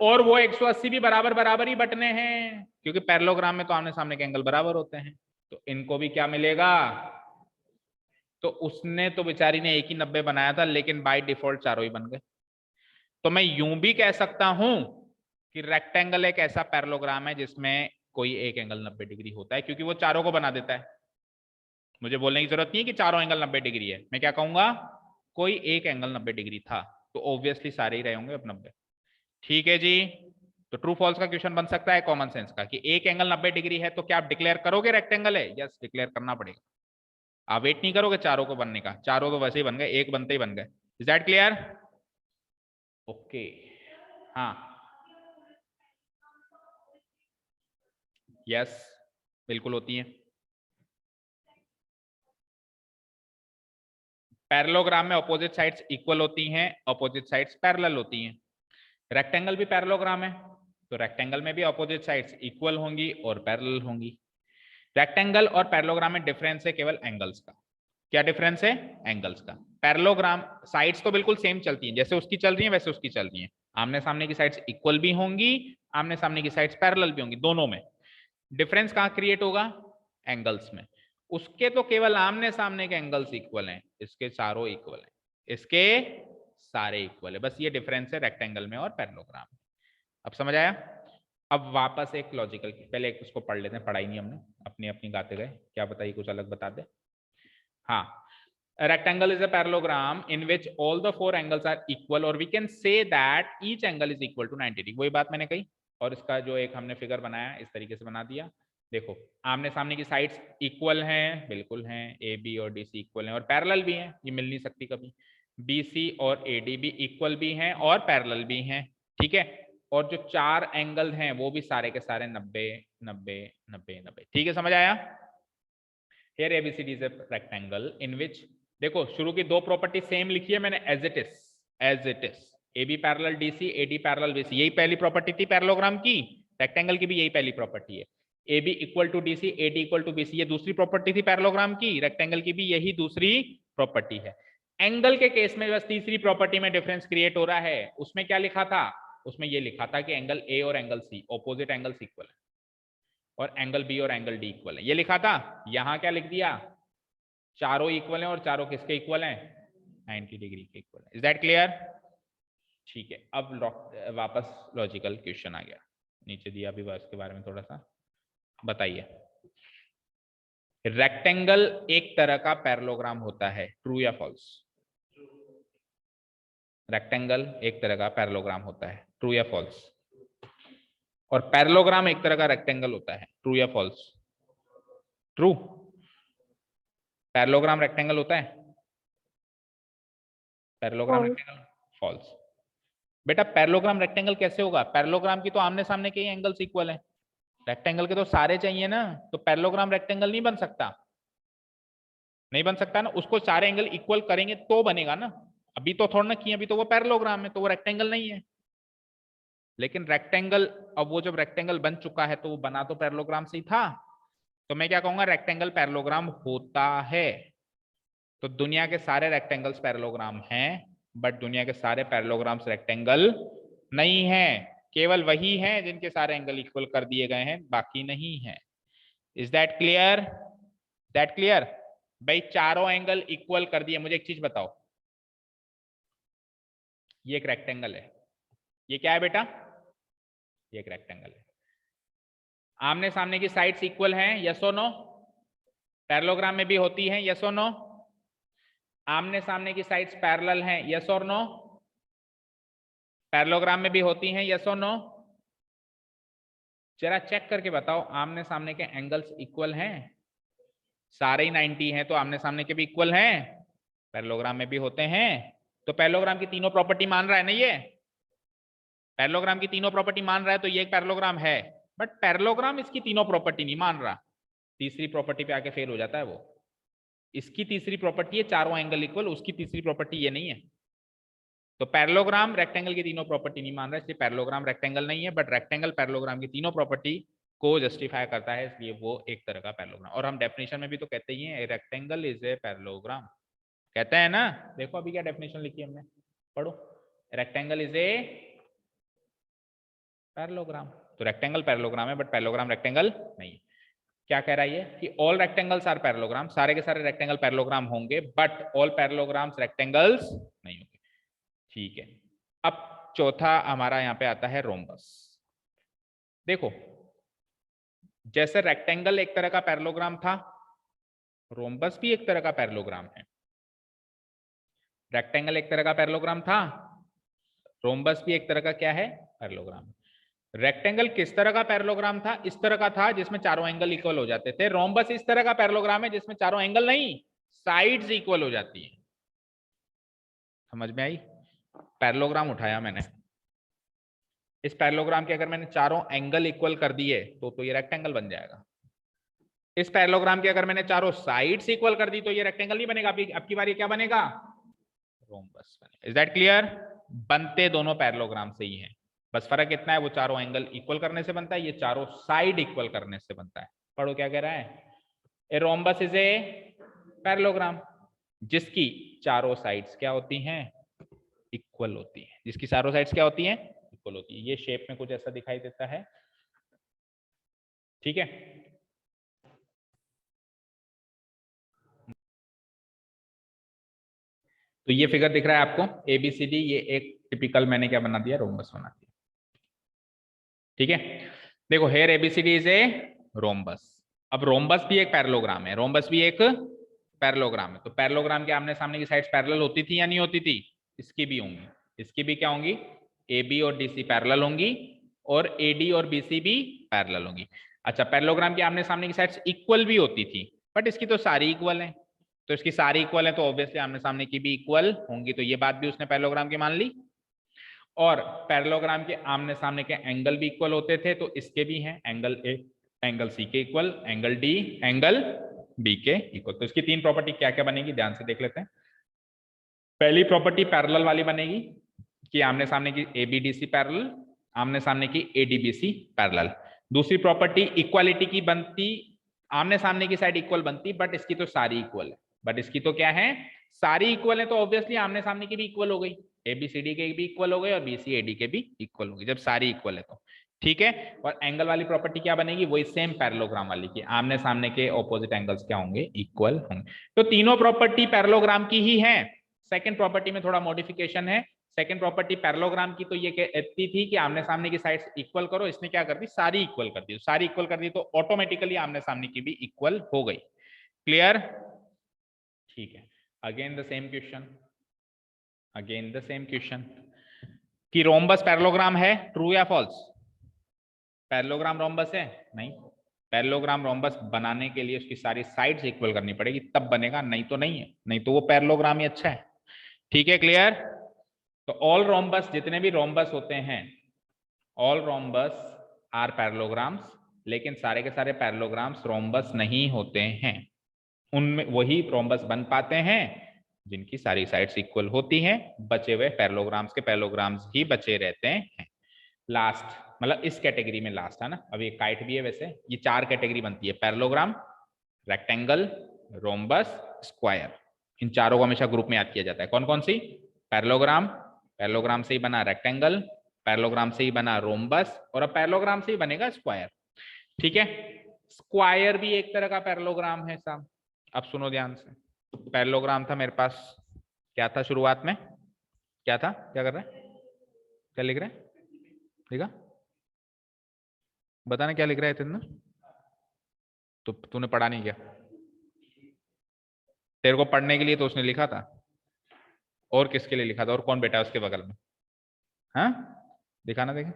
और वो 180 भी बराबर बराबर ही बटने हैं, क्योंकि पैरेललोग्राम में तो आमने सामने के एंगल बराबर होते हैं, तो इनको भी क्या मिलेगा? तो उसने तो बेचारी ने एक ही 90 बनाया था, लेकिन बाय डिफॉल्ट चारों ही बन गए। तो मैं यूं भी कह सकता हूं कि रेक्टेंगल एक ऐसा पैरेललोग्राम है जिसमें कोई एक एंगल 90 डिग्री होता है, क्योंकि वो चारों को बना देता है। मुझे बोलने की जरूरत नहीं है कि चारों एंगल 90 डिग्री है, मैं क्या कहूंगा? कोई एक एंगल 90 डिग्री था, तो ऑब्वियसली सारे ही रहे होंगे अब 90। ठीक है जी, तो ट्रू फॉल्स का क्वेश्चन बन सकता है कॉमन सेंस का कि एक एंगल 90 डिग्री है, तो क्या आप डिक्लेयर करोगे रेक्टेंगल है? यस, डिक्लेयर करना पड़ेगा। आप वेट नहीं करोगे चारों को बनने का, चारों तो वैसे ही बन गए, एक बनते ही बन गए। Is that clear? ओके, हाँ, यस, बिल्कुल होती है। पैरेललोग्राम में अपोजिट साइड्स इक्वल होती हैं, अपोजिट साइड्स पैरेलल होती हैं। रेक्टेंगल भी पैरेललोग्राम है, तो रेक्टेंगल में भी अपोजिट साइड्स इक्वल होंगी और पैरेलल होंगी। रेक्टेंगल और पैरेललोग्राम में डिफरेंस है केवल एंगल्स का। क्या डिफरेंस है? एंगल्स का। पैरेललोग्राम साइड्स तो बिल्कुल सेम चलती हैं, जैसे उसकी चल रही है वैसे उसकी चल रही है। आमने सामने की साइड्स इक्वल भी होंगी, आमने सामने की साइड्स पैरेलल भी होंगी, दोनों में। डिफरेंस कहां क्रिएट होगा? एंगल्स में। उसके तो केवल आमने सामने के एंगल्स इक्वल हैं, इसके चारों इक्वल हैं, इसके सारे इक्वल है। बस ये डिफरेंस है रेक्टेंगल में और पैरेललोग्राम में। अब समझ आया? अब वापस एक लॉजिकल, पहले एक उसको पढ़ लेते हैं, पढ़ाई नहीं हमने, अपनी अपनी गाते गए, क्या बताइए कुछ अलग बता दे। हाँ, a rectangle is a parallelogram in which all the 4 angles are equal, or we can say that each angle is equal to 90 degree। वही बात मैंने कही, और इसका जो एक हमने फिगर बनाया इस तरीके से बना दिया। देखो, आमने सामने की साइड्स इक्वल हैं, बिल्कुल हैं, ए बी और डी सी इक्वल हैं और पैरेलल भी हैं, ये मिल नहीं सकती कभी। बी सी और ए डी भी इक्वल भी हैं और पैरेलल भी हैं, ठीक है। और जो 4 एंगल हैं वो भी सारे के सारे 90 90 90 90, ठीक है, समझ आया? Here ABCD is a rectangle in which, देखो शुरू की दो प्रॉपर्टी सेम लिखी है मैंने, as it is A B parallel D C, A D parallel B C, यही पहली प्रॉपर्टी थी पैरेललोग्राम की। रेक्टेंगल की भी यही पहली प्रॉपर्टी है। A B equal to D C, A D equal to B C, ये दूसरी प्रॉपर्टी थी पैरेललोग्राम की। रेक्टेंगल की भी यही दूसरी प्रॉपर्टी है। एंगल के केस में बस तीसरी प्रॉपर्टी में डिफरेंस क्रिएट हो रहा है। उसमें क्या लिखा था? उसमें ये लिखा था कि एंगल ए और angle C opposite angles equal है, और एंगल बी और एंगल डी इक्वल है, ये लिखा था। यहां क्या लिख दिया? चारों इक्वल हैं, और चारों किसके इक्वल हैं? 90 डिग्री के इक्वल है। Is that clear? ठीक है, अब वापस लॉजिकल क्वेश्चन आ गया, नीचे दिया भी, इसके बारे में थोड़ा सा बताइए। रेक्टेंगल एक तरह का पैरेललोग्राम होता है, ट्रू या फॉल्स? रेक्टेंगल एक तरह का पैरेललोग्राम होता है, ट्रू या फॉल्स? और पैरेललोग्राम एक तरह का रेक्टेंगल होता है, ट्रू या फॉल्स? ट्रू। पैरेललोग्राम रेक्टेंगल होता है? Parallelogram rectangle? फॉल्स। बेटा पैरेललोग्राम रेक्टेंगल कैसे होगा? पैरेललोग्राम की तो आमने सामने के एंगल्स इक्वल हैं, रेक्टेंगल के तो सारे चाहिए ना, तो पैरेललोग्राम रेक्टेंगल नहीं बन सकता, नहीं बन सकता ना। उसको सारे एंगल इक्वल करेंगे तो बनेगा ना, अभी तो थोड़ा ना किए, अभी तो वो पैरेललोग्राम है, तो वो रेक्टेंगल नहीं है। लेकिन रेक्टेंगल, अब वो जब रेक्टेंगल बन चुका है तो वो बना तो पैरेललोग्राम से ही था, तो मैं क्या कहूंगा, रेक्टेंगल पैरेललोग्राम होता है। तो दुनिया के सारे रेक्टेंगल्स पैरेललोग्राम हैं, बट दुनिया के सारे पैरेललोग्राम्स रेक्टेंगल नहीं है। केवल वही हैं जिनके सारे एंगल इक्वल कर दिए गए हैं, बाकी नहीं है। Is that clear? That clear? भाई चारों एंगल इक्वल कर दिए। मुझे एक चीज बताओ, ये एक रेक्टेंगल है, ये क्या है बेटा? ये एक रेक्टेंगल है। आमने सामने की साइड्स इक्वल हैं, यस और नो? पैरेललोग्राम में भी होती हैं, यस और नो? आमने सामने की साइड्स पैरेलल हैं, यस और नो? पैरेललोग्राम में भी होती हैं, यस और नो? जरा चेक करके बताओ, आमने सामने के एंगल्स इक्वल हैं? सारे ही 90 हैं, तो आमने सामने के भी इक्वल हैं, पैरेललोग्राम में भी होते हैं। तो पैरेललोग्राम की तीनों प्रॉपर्टी मान रहा है ना ये? पैरेललोग्राम की तीनों प्रॉपर्टी मान रहा है, तो ये एक पैरेललोग्राम है। बट पैरेललोग्राम इसकी तीनों प्रॉपर्टी नहीं मान रहा, तीसरी प्रॉपर्टी पे आके फेल हो जाता है वो। इसकी तीसरी प्रॉपर्टी है चारों एंगल इक्वल, उसकी तीसरी प्रॉपर्टी ये नहीं है। तो पैरेललोग्राम रेक्टेंगल की तीनों प्रॉपर्टी नहीं मान रहा, इसलिए पैरेललोग्राम रेक्टेंगल नहीं है। बट रेक्टेंगल पैरेललोग्राम की तीनों प्रॉपर्टी को जस्टिफाई करता है, इसलिए वो एक तरह का पैरेललोग्राम। और हम डेफिनेशन में भी तो कहते ही हैं, रेक्टेंगल इज ए पैरेललोग्राम, कहते हैं ना। देखो अभी क्या डेफिनेशन लिखी हमने, पढ़ो। Rectangle is a parallelogram. तो रेक्टेंगल पैरेललोग्राम है, बट पैरेललोग्राम रेक्टेंगल नहीं है। क्या कह रहा है ये कि ऑल रेक्टेंगल्स आर पैरेललोग्राम, सारे के सारे रेक्टेंगल पैरेललोग्राम होंगे, बट ऑल पैरेललोग्राम्स रेक्टेंगल्स नहीं होंगे। ठीक है, अब चौथा हमारा यहां पे आता है रोम्बस। देखो, जैसे रेक्टेंगल एक तरह का पैरेललोग्राम था, रोम्बस भी एक तरह का पैरेललोग्राम है। रेक्टेंगल एक तरह का पैरेललोग्राम था, रोम्बस भी एक तरह का क्या है, पैरेललोग्राम। रेक्टेंगल किस तरह का पैरेललोग्राम था? इस तरह का था जिसमें चारों एंगल इक्वल हो जाते थे। रोम्बस इस तरह का पैरेललोग्राम है जिसमें चारों एंगल नहीं, साइड्स इक्वल हो जाती हैं। समझ में आई? पैरेललोग्राम उठाया मैंने, इस पैरेललोग्राम के अगर मैंने चारों एंगल इक्वल कर दिए तो ये रेक्टेंगल बन जाएगा। इस पैरेललोग्राम के अगर मैंने चारों साइड्स इक्वल कर दी तो ये रेक्टेंगल नहीं बनेगा, अब की बार ये क्या बनेगा, रोम्बस बनेगा। Is that clear? बनते दोनों पैरेललोग्राम से ही हैं, बस फर्क इतना है, वो चारों एंगल इक्वल करने से बनता है, ये चारों साइड इक्वल करने से बनता है। पढ़ो क्या कह रहा है, a rhombus is a parallelogram जिसकी चारों साइड्स क्या होती हैं, इक्वल होती है। जिसकी चारों साइड्स क्या होती हैं, इक्वल होती है। ये शेप में कुछ ऐसा दिखाई देता है, ठीक है। तो ये फिगर दिख रहा है आपको, एबीसीडी, ये एक टिपिकल मैंने क्या बना दिया, रोम्बस बना दिया, ठीक है। देखो, here ABCD is a rhombus. अब रोम्बस भी एक पैरेललोग्राम है, रोम्बस भी एक पैरेललोग्राम है। तो पैरेललोग्राम के आमने सामने की साइड्स पैरेलल होती थी या नहीं होती थी? इसकी भी होंगी, इसकी भी क्या होंगी, AB और DC पैरेलल होंगी, और AD और BC भी पैरेलल होंगी। अच्छा, पैरेललोग्राम के आमने सामने की साइड्स इक्वल भी होती थी, बट इसकी तो सारी इक्वल है। तो इसकी सारी इक्वल है, तो ऑब्वियसली आमने सामने की भी इक्वल होंगी। तो ये बात भी उसने पैरेललोग्राम की मान ली। और पैरेललोग्राम के आमने सामने के एंगल भी इक्वल होते थे, तो इसके भी हैं, एंगल ए एंगल सी के इक्वल, एंगल डी एंगल बी के इक्वल। तो इसकी तीन प्रॉपर्टी क्या क्या बनेगी, ध्यान से देख लेते हैं। पहली प्रॉपर्टी पैरेलल वाली बनेगी कि आमने सामने की एबीडीसी पैरेलल, आमने सामने की एडीबीसी पैरेलल। दूसरी प्रॉपर्टी इक्वालिटी की बनती, आमने सामने की साइड इक्वल बनती, बट इसकी तो सारी इक्वल है। बट इसकी तो क्या है, सारी इक्वल है, तो ऑब्वियसली आमने सामने की भी इक्वल हो गई, एबीसीडी के भी इक्वल हो गए और बीसी एडी के भी इक्वल हो गई, जब सारी इक्वल है तो, ठीक है। और एंगल वाली प्रॉपर्टी क्या बनेगी, वही सेम पैरेललोग्राम वाली की, आमने सामने के ऑपोजिट एंगल्स क्या होंगे, इक्वल होंगे। तो तीनों प्रॉपर्टी पैरेललोग्राम की ही है। सेकंड प्रॉपर्टी में थोड़ा मॉडिफिकेशन है। सेकंड प्रॉपर्टी पैरेललोग्राम की तो ये कहती थी कि आमने सामने की साइड्स इक्वल करो, इसने क्या कर दी, सारी इक्वल कर दी। सारी इक्वल कर दी तो ऑटोमेटिकली आमने सामने की भी इक्वल हो गई। क्लियर? ठीक है। Again the same question, again the same question कि रोम्बस पैरेललोग्राम है, ट्रू या फॉल्स? पैरेललोग्राम रोम्बस है? नहीं। पैरेललोग्राम रोम्बस बनाने के लिए उसकी सारी साइड्स इक्वल करनी पड़ेगी, तब बनेगा, नहीं तो नहीं है, नहीं तो वो पैरेललोग्राम ही अच्छा है। ठीक है, क्लियर? तो ऑल रोम्बस, जितने भी रोम्बस होते हैं, ऑल रोम्बस आर पैरेललोग्राम्स, लेकिन सारे के सारे पैरेललोग्राम्स रोम्बस नहीं होते हैं। उनमें वही रोम्बस बन पाते हैं जिनकी सारी साइड्स इक्वल होती हैं, बचे हुए पैरेललोग्राम्स के पैरेललोग्राम्स ही बचे रहते हैं। लास्ट मतलब इस कैटेगरी में लास्ट है ना, अब ये काइट भी है, वैसे ये 4 कैटेगरी बनती है, पैरेललोग्राम, रेक्टेंगल, रोम्बस, स्क्वायर। इन चारों को हमेशा ग्रुप में याद किया जाता है। कौन कौन सी? पैरेललोग्राम, पैरेललोग्राम से ही बना रेक्टेंगल, पैरेललोग्राम से ही बना रोम्बस, और अब पैरेललोग्राम से ही बनेगा स्क्वायर। ठीक है, स्क्वायर भी एक तरह का पैरेललोग्राम है साहब। अब सुनो ध्यान से, पैरेललोग्राम था मेरे पास, क्या था शुरुआत में, क्या था, क्या कर रहे हैं, क्या लिख रहे हैं, लिखा, बताना क्या लिख रहा है तेरे, तो तूने पढ़ा नहीं क्या? तेरे को पढ़ने के लिए तो उसने लिखा था, और किसके लिए लिखा था, और कौन बैठा है उसके बगल में? हाँ, दिखाना, देखे।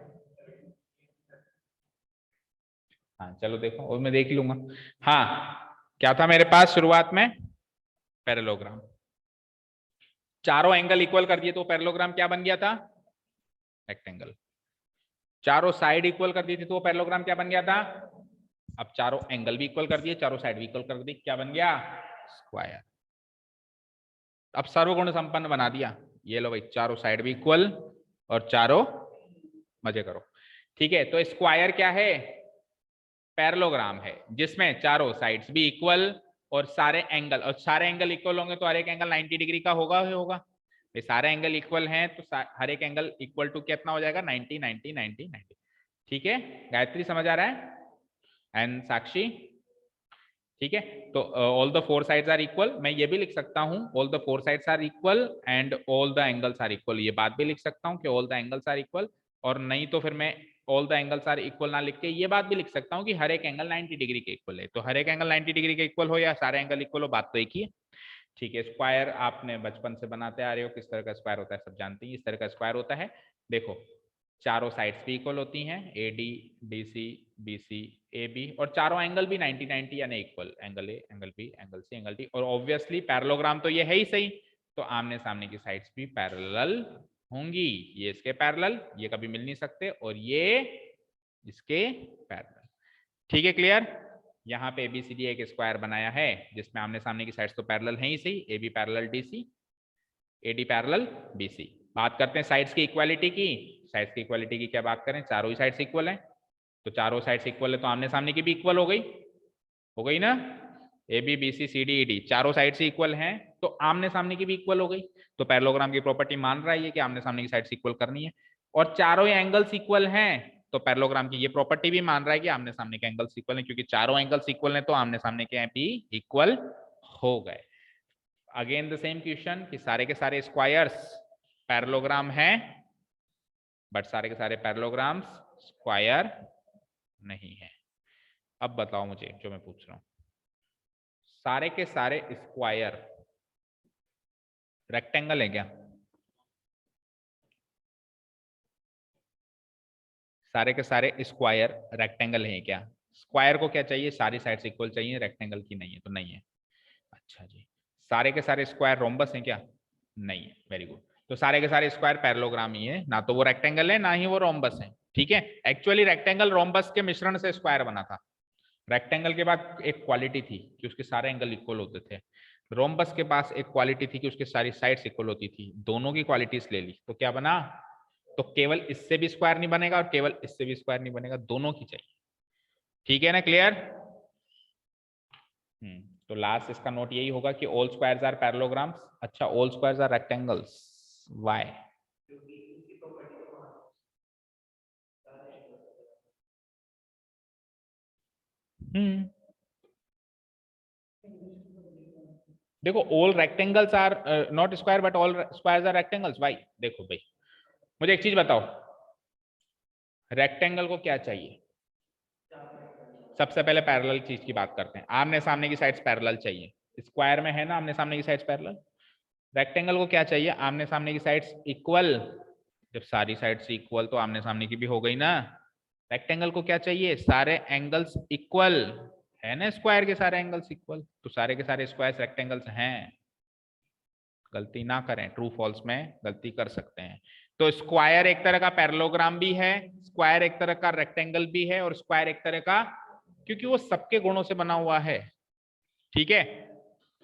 हाँ चलो देखो, और मैं देख लूंगा। हाँ, क्या था मेरे पास शुरुआत में? पैरेललोग्राम। चारों एंगल इक्वल कर दिए तो पैरेललोग्राम क्या बन गया था? रेक्टेंगल। चारों साइड इक्वल कर दी थी तो पैरेललोग्राम क्या बन गया था? अब चारों एंगल भी इक्वल कर दिए, चारों साइड भी इक्वल कर दी, क्या बन गया? स्क्वायर। अब सर्वगुण संपन्न बना दिया। ये लो भाई, चारों साइड भी इक्वल और चारों, मजे करो। ठीक है, तो स्क्वायर क्या है? पैरेललोग्राम है जिसमें चारों साइड्स भी इक्वल और सारे एंगल इक्वल होंगे तो हर एक एंगल 90 डिग्री का होगा ही होगा। ये सारे एंगल इक्वल हैं तो हर एक एंगल इक्वल टू कितना हो जाएगा? 90 90 90 90। ठीक है, गायत्री समझ आ रहा है? एंड साक्षी, ठीक है। तो all the four sides are equal, मैं ये भी लिख सकता हूँ all the four sides are equal and all the angles are equal, ये बात भी लिख सकता हूँ कि all the angles are equal. और नहीं तो फिर मैं all the angles are equal ना लिख के ये बात भी लिख सकता हूँ कि हर एक एंगल 90 डिग्री के इक्वल है। तो हर एक एंगल 90 डिग्री के इक्वल हो या सारे एंगल इक्वल हो, बात तो एक ही है। ठीक है, स्क्वायर आपने बचपन से बनाते आ रहे हो, किस तरह का स्क्वायर होता है सब जानते हैं। इस तरह का स्क्वायर होता है, देखो चारों साइड्स भी इक्वल होती हैं, A D, D C, B C, A B, और चारों एंगल भी 90 90 यानी equal, angle A, angle B, angle C, angle D. और ऑब्वियसली पैरेललोग्राम तो ये है ही सही, तो आमने सामने की साइड्स भी पैरेलल होंगी। ये इसके पैरेलल, ये कभी मिल नहीं सकते, और ये इसके पैरेलल। ठीक है, क्लियर? यहाँ पे ABCD एक स्क्वायर बनाया है जिसमें आमने सामने की साइड्स तो पैरेलल है ही सही, AB parallel DC, AD parallel BC। बात करते हैं साइड्स की इक्वालिटी की। साइड्स की इक्वालिटी की क्या बात करें, चारों ही साइड्स इक्वल हैं, तो चारों साइड्स इक्वल है तो आमने सामने की भी इक्वल हो गई ना? AB BC CD ED चारों साइड से इक्वल हैं तो आमने सामने की भी इक्वल हो गई। तो पैरेललोग्राम की प्रॉपर्टी मान रहा है कि आमने सामने की साइड से इक्वल करनी है, और चारों एंगल्स इक्वल हैं तो पैरेललोग्राम की ये प्रॉपर्टी भी मान रहा है कि आमने सामने के एंगल्स इक्वल हैं, क्योंकि चारों एंगल्स इक्वल हैं तो आमने सामने के भी इक्वल हो गए। अगेन द सेम क्वेश्चन कि सारे के सारे स्क्वायर्स पैरेललोग्राम हैं, बट सारे के सारे पैरेललोग्राम्स स्क्वायर नहीं है। अब बताओ मुझे जो मैं पूछ रहा हूं, सारे के सारे स्क्वायर रेक्टेंगल है क्या? सारे के सारे स्क्वायर रेक्टेंगल है क्या? स्क्वायर को क्या चाहिए, सारी साइड्स इक्वल चाहिए, रेक्टेंगल की नहीं है, तो नहीं है। अच्छा जी, सारे के सारे स्क्वायर रोम्बस हैं क्या? नहीं है, वेरी गुड। तो सारे के सारे स्क्वायर पैरेललोग्राम ही है, ना तो वो रेक्टेंगल है ना ही वो रोम्बस है। ठीक है, एक्चुअली रेक्टेंगल रोम्बस के मिश्रण से स्क्वायर बना था। रेक्टेंगल के बाद एक क्वालिटी थी कि उसके सारे एंगल इक्वल होते थे, रोम्बस के पास एक क्वालिटी थी कि उसके सारी साइड्स इक्वल होती थी। दोनों की क्वालिटीज ले ली तो क्या बना? तो केवल इससे भी स्क्वायर नहीं बनेगा और केवल इससे भी स्क्वायर नहीं बनेगा, दोनों की चाहिए। ठीक है ना, क्लियर? तो लास्ट इसका नोट यही होगा कि ऑल स्क्वायर्स आर पैरेललोग्राम्स। अच्छा, all squares are rectangles, why? देखो, all rectangles are not square but all squares are rectangles, why? देखो भाई, मुझे एक चीज बताओ, रेक्टेंगल को क्या चाहिए? सबसे पहले पैरेलल चीज की बात करते हैं, आमने सामने की साइड्स पैरेलल चाहिए। स्क्वायर में है ना आमने सामने की साइड्स पैरेलल, रेक्टेंगल को क्या चाहिए? आमने सामने की साइड्स इक्वल। जब सारी साइड्स इक्वल तो आमने सामने की भी हो गई ना। रेक्टेंगल को क्या चाहिए? सारे एंगल्स इक्वल, है ना? स्क्वायर के सारे एंगल्स इक्वल, तो सारे के सारे स्क्वायर्स रेक्टेंगल्स हैं। गलती ना करें, ट्रू फॉल्स में गलती कर सकते हैं। तो स्क्वायर एक तरह का पैरेललोग्राम भी है, स्क्वायर एक तरह का रेक्टेंगल भी है, और स्क्वायर एक तरह का, क्योंकि वो सबके गुणों से बना हुआ है। ठीक है,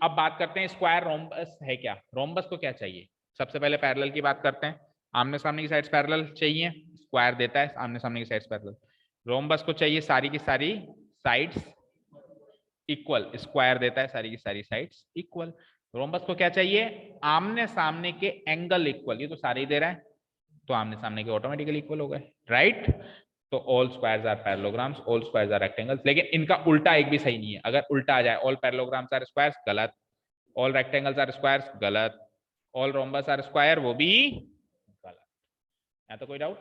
अब बात करते हैं स्क्वायर रोम्बस है क्या? रोम्बस को क्या चाहिए? सबसे पहले पैरेलल की बात करते हैं। आमने सामने की साइड्स पैरेलल चाहिए, स्क्वायर देता है आमने सामने की साइड्स पैरेलल। रोम्बस को चाहिए सारी की सारी साइड्स इक्वल, स्क्वायर देता है सारी की सारी साइड्स इक्वल। रोम्बस को क्या चाहिए, आमने सामने के एंगल इक्वल, ये तो सारे ही दे रहा है, तो आमने सामने के ऑटोमेटिकली इक्वल हो गए, राइट। तो all squares are parallelograms, all squares are rectangles. लेकिन इनका उल्टा एक भी सही नहीं है, अगर उल्टा आ जाए ऑल पैरेललोग्राम्स आर स्क्वायर्स, गलत, ऑल रेक्टेंगल्स आर स्क्वायर्स, गलत, ऑल रोम्बस आर स्क्वायर, वो भी गलत। यहाँ तो कोई डाउट?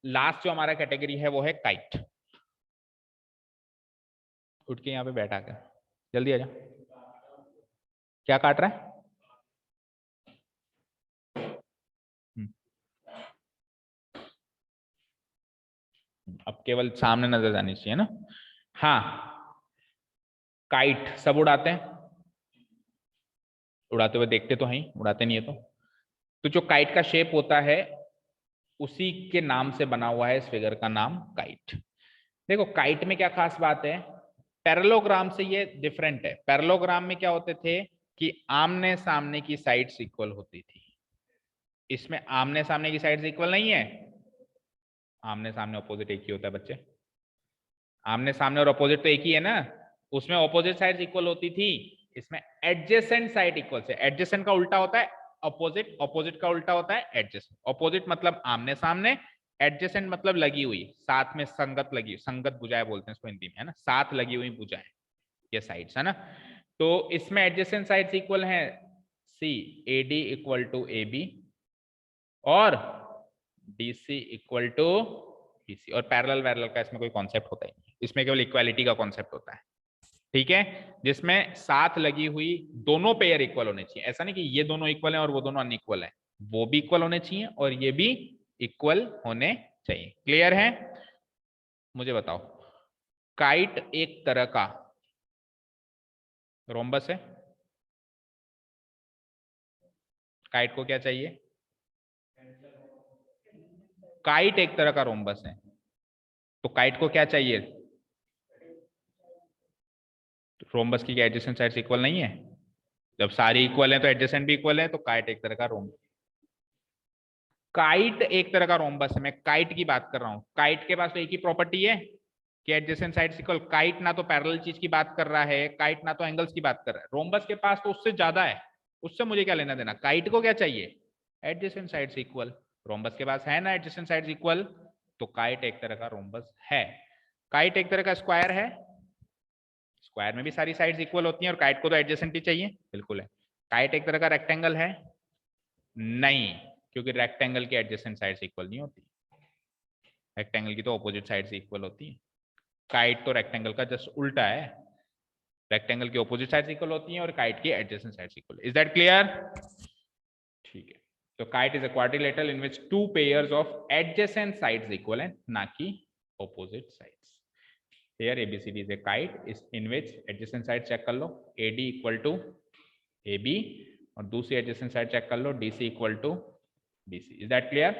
लास्ट जो हमारा कैटेगरी है वो है काइट। उठ के यहाँ पे बैठा कर, जल्दी आ जा। क्या काट रहा है? अब केवल सामने नजर जानी चाहिए ना। हाँ, काइट सब उड़ाते हैं, उड़ाते हुए देखते तो हैं, उड़ाते नहीं है तो जो काइट का शेप होता है उसी के नाम से बना हुआ है इस फिगर का नाम काइट। देखो काइट में क्या खास बात है, पैरेललोग्राम से ये डिफरेंट है। पैरेललोग्राम में क्या होते थे कि आमने सामने की साइड्स इक्वल होती थी, इसमें आमने सामने की साइड्स इक्वल नहीं है, आमने सामने ऑपोजिट एक ही होता है बच्चे, आमने सामने और ऑपोजिट तो एक ही है ना, उसमें ऑपोजिट साइड्स इक्वल होती थी, इसमें एडजेसेंट साइड इक्वल से, एडजेसेंट का उल्टा होता है ऑपोजिट, ऑपोजिट का उल्टा होता है एडजेसेंट। ऑपोजिट मतलब आमने सामने, एडजेसेंट मतलब लगी हुई, साथ में संगत लगी, संगत भुजाएं बोलते हैं इसको हिंदी में, है ना, साथ लगी हुई भुजाएं, ये साइड्स है ना। तो इसमें एडजेसेंट साइड्स इक्वल हैं, C AD equal to A B और डीसी इक्वल टू बीसी। और पैरेलल वैरेलल का इसमें कोई कॉन्सेप्ट होता ही नहीं, इसमें केवल इक्वालिटी का कॉन्सेप्ट होता है, ठीक है, जिसमें साथ लगी हुई दोनों पेयर इक्वल होने चाहिए। ऐसा नहीं कि ये दोनों इक्वल हैं और वो दोनों अनइक्वल हैं, वो भी इक्वल होने चाहिए और ये भी इक्वल होने चाहिए। क्लियर है? मुझे बताओ, काइट एक तरह का रोम्बस है, काइट को क्या चाहिए, काइट एक तरह का रोम्बस है, तो काइट को क्या चाहिए, रोम्बस की एडजेसेंट साइड्स इक्वल नहीं है, जब सारी इक्वल है तो एडजेसेंट भी इक्वल है, तो काइट एक तरह का रोम्बस, काइट एक तरह का रोम्बस है, मैं काइट की बात कर रहा हूं। काइट के पास तो एक ही प्रॉपर्टी है कि एडजेसेंट साइड्स इक्वल। काइट ना तो पैरेलल चीज की बात कर रहा है, काइट ना तो एंगल्स की बात कर रहा है, रोम्बस के पास तो उससे ज्यादा है, उससे मुझे क्या लेना देना। काइट को क्या चाहिए, एडजेसेंट साइड्स इक्वल, रोम्बस के पास है ना एडजेसेंट साइड्स इक्वल, तो काइट एक तरह का रोम्बस है। काइट एक तरह का स्क्वायर है, स्क्वायर में भी सारी साइड्स इक्वल होती हैं और काइट को तो एडजेसेंट ही चाहिए, बिल्कुल है। काइट एक तरह का रेक्टेंगल है, नहीं, क्योंकि रेक्टेंगल की एडजेसेंट साइड्स इक्वल नहीं होती, रेक्टेंगल की तो ऑपोजिट साइड्स इक्वल होती है। काइट तो रेक्टेंगल का जस्ट उल्टा है, रेक्टेंगल की ऑपोजिट साइड्स इक्वल होती हैं और काइट की adjacent sides equal. Is that clear? ठीक है, तो kite is a quadrilateral in which two pairs of adjacent sides equal हैं, ना कि opposite sides. Here ABCD is a kite is in which adjacent side check कर लो, AD equal to AB और दूसरी adjacent side चेक कर लो, DC equal to BC। Is that clear?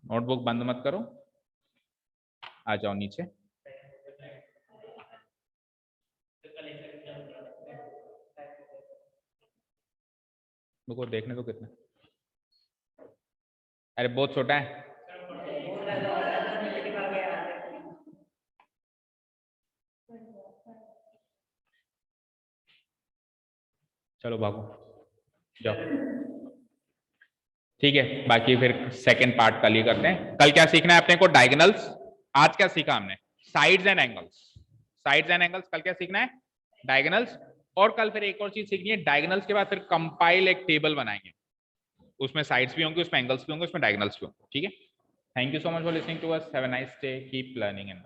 Notebook बंद मत करो, आ जाओ नीचे। देखो देखने तो कितना, अरे बहुत छोटा है, चलो भागो जाओ, ठीक है। बाकी फिर सेकंड पार्ट कल ही करते हैं। कल क्या सीखना है अपने को, डायगोनल्स। आज क्या सीखा हमने, sides and angles, sides and angles. कल क्या सीखना है, डायगोनल्स। और कल फिर एक और चीज सीखनी है, डायगोनल्स के बाद फिर कंपाइल एक टेबल बनाएंगे, उसमें साइड्स भी होंगे, उसमें एंगल्स भी होंगे, उसमें डायगोनल्स भी होंगे, ठीक है। Thank you so much for listening to us, have a nice day, keep learning and